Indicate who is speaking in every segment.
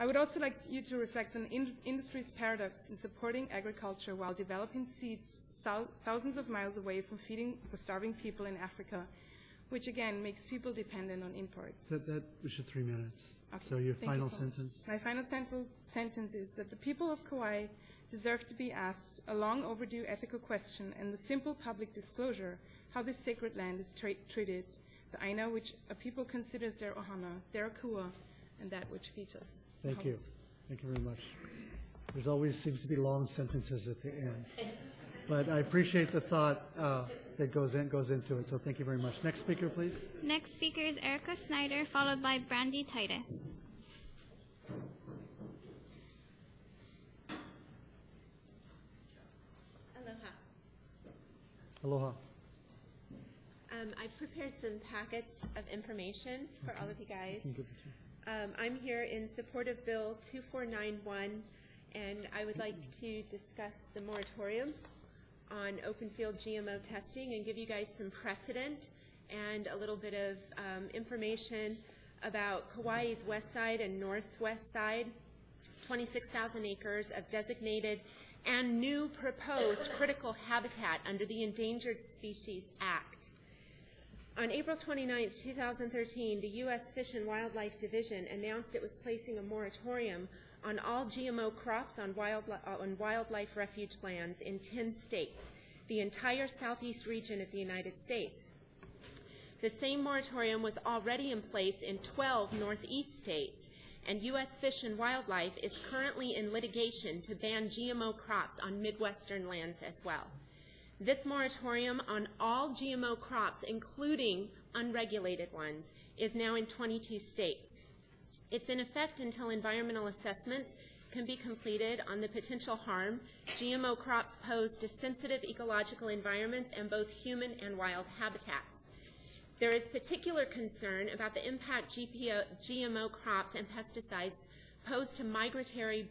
Speaker 1: I would also like you to reflect on industry's paradox in supporting agriculture while developing seeds thousands of miles away from feeding the starving people in Africa, which again makes people dependent on imports.
Speaker 2: That was your 3 minutes.
Speaker 1: Okay.
Speaker 2: So your
Speaker 1: Thank
Speaker 2: final
Speaker 1: you so much.
Speaker 2: sentence?
Speaker 1: My final sentence is that the people of Kauai deserve to be asked a long overdue ethical question and the simple public disclosure how this sacred land is treated, the aina which a people considers their ohana, their akua, and that which feeds us.
Speaker 2: Thank you. Thank you very much. There's always seems to be long sentences at the end. But I appreciate the thought that goes into it, so thank you very much. Next speaker, please.
Speaker 3: Next speaker is Erica Schneider, followed by Brandy Titus.
Speaker 4: Aloha.
Speaker 2: Aloha.
Speaker 4: I've prepared some packets of information for all of you guys.
Speaker 2: Give it to you.
Speaker 4: I'm here in support of Bill 2491, and I would like to discuss the moratorium on open field GMO testing and give you guys some precedent and a little bit of information about Kauai's west side and northwest side, 26,000 acres of designated and new proposed critical habitat under the Endangered Species Act. On April 29, 2013, the U.S. Fish and Wildlife Division announced it was placing a moratorium on all GMO crops on wildlife refuge lands in 10 states, the entire southeast region of the United States. The same moratorium was already in place in 12 northeast states, and U.S. Fish and Wildlife is currently in litigation to ban GMO crops on Midwestern lands as well. This moratorium on all GMO crops, including unregulated ones, is now in 22 states. It's in effect until environmental assessments can be completed on the potential harm GMO crops pose to sensitive ecological environments and both human and wild habitats. There is particular concern about the impact GMO crops and pesticides pose to migratory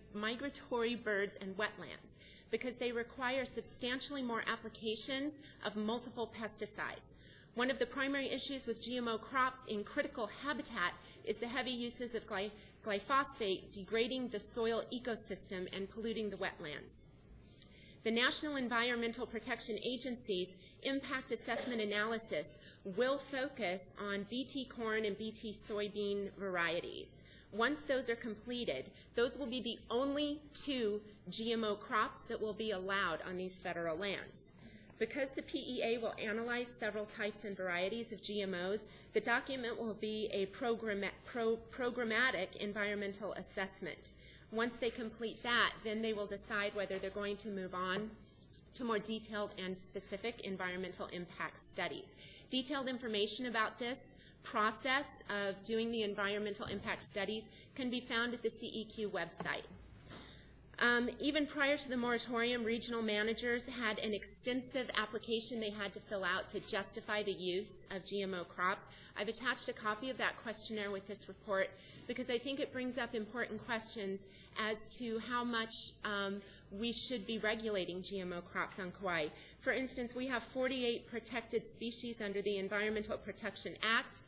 Speaker 4: birds and wetlands, because they require substantially more applications of multiple pesticides. One of the primary issues with GMO crops in critical habitat is the heavy uses of glyphosate degrading the soil ecosystem and polluting the wetlands. The National Environmental Protection Agency's impact assessment analysis will focus on BT corn and BT soybean varieties. Once those are completed, those will be the only 2 GMO crops that will be allowed on these federal lands. Because the PEA will analyze several types and varieties of GMOs, the document will be a programmatic environmental assessment. Once they complete that, then they will decide whether they're going to move on to more detailed and specific environmental impact studies. Detailed information about this process of doing the environmental impact studies can be found at the CEQ website. Even prior to the moratorium, regional managers had an extensive application they had to fill out to justify the use of GMO crops. I've attached a copy of that questionnaire with this report because I think it brings up important questions as to how much we should be regulating GMO crops on Kauai. For instance, we have 48 protected species under the Environmental Protection Act,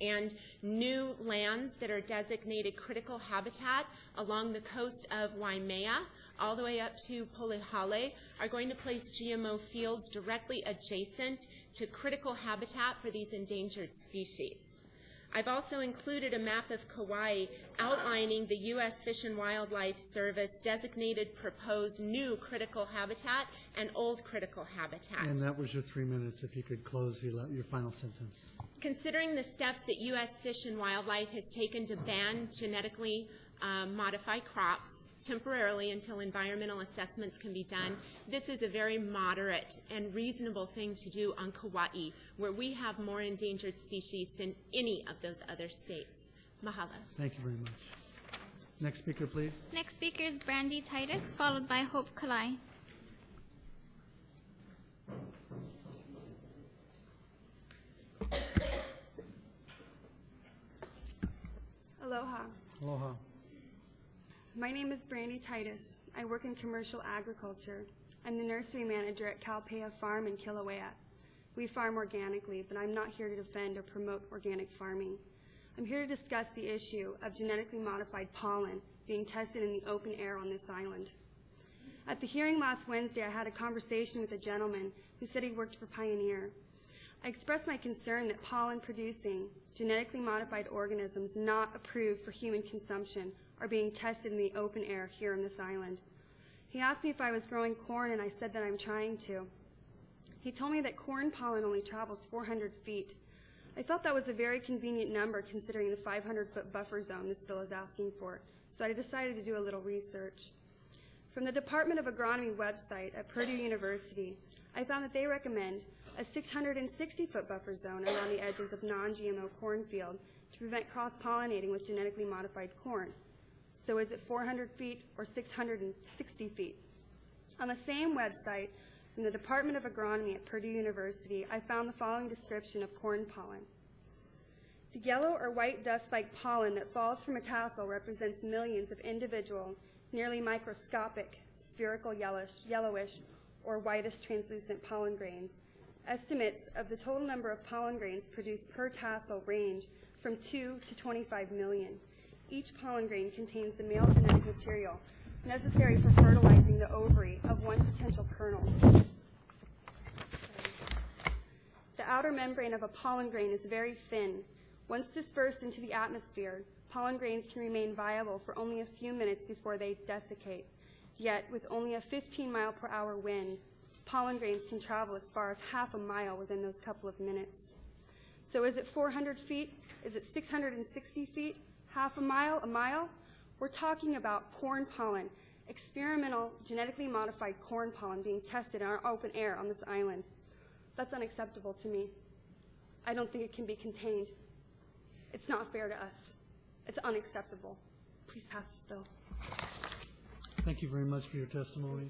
Speaker 4: and new lands that are designated critical habitat along the coast of Waimea all the way up to Polihale are going to place GMO fields directly adjacent to critical habitat for these endangered species. I've also included a map of Kauai outlining the U.S. Fish and Wildlife Service designated proposed new critical habitat and old critical habitat.
Speaker 2: And that was your 3 minutes, if you could close your final sentence.
Speaker 4: Considering the steps that U.S. Fish and Wildlife has taken to ban genetically modified crops temporarily until environmental assessments can be done, this is a very moderate and reasonable thing to do on Kauai, where we have more endangered species than any of those other states. Mahalo.
Speaker 2: Thank you very much. Next speaker, please.
Speaker 3: Next speaker is Brandy Titus, followed by Hope Kalai.
Speaker 5: Aloha.
Speaker 2: Aloha.
Speaker 5: My name is Brandy Titus. I work in commercial agriculture. I'm the nursery manager at Kalpea Farm in Kilauea. We farm organically, but I'm not here to defend or promote organic farming. I'm here to discuss the issue of genetically modified pollen being tested in the open air on this island. At the hearing last Wednesday, I had a conversation with a gentleman who said he worked for Pioneer. I expressed my concern that pollen-producing, genetically modified organisms not approved for human consumption are being tested in the open air here on this island. He asked me if I was growing corn, and I said that I'm trying to. He told me that corn pollen only travels 400 feet. I felt that was a very convenient number considering the 500-foot buffer zone this bill is asking for, so I decided to do a little research. From the Department of Agronomy website at Purdue University, I found that they recommend a 660-foot buffer zone around the edges of non-GMO cornfield to prevent cross-pollinating with genetically modified corn. So is it 400 feet or 660 feet? On the same website, from the Department of Agronomy at Purdue University, I found the following description of corn pollen. The yellow or white dust-like pollen that falls from a tassel represents millions of individual, nearly microscopic, spherical yellowish, or whitish translucent pollen grains. Estimates of the total number of pollen grains produced per tassel range from 2 to 25 million. Each pollen grain contains the male genetic material necessary for fertilizing the ovary of one potential kernel. The outer membrane of a pollen grain is very thin. Once dispersed into the atmosphere, pollen grains can remain viable for only a few minutes before they desiccate. Yet, with only a 15-mile-per-hour wind, pollen grains can travel as far as half a mile within those couple of minutes. So is it 400 feet? Is it 660 feet? Half a mile? A mile? We're talking about corn pollen, experimental genetically modified corn pollen being tested in our open air on this island. That's unacceptable to me. I don't think it can be contained. It's not fair to us. It's unacceptable. Please pass this bill.
Speaker 2: Thank you very much for your testimony.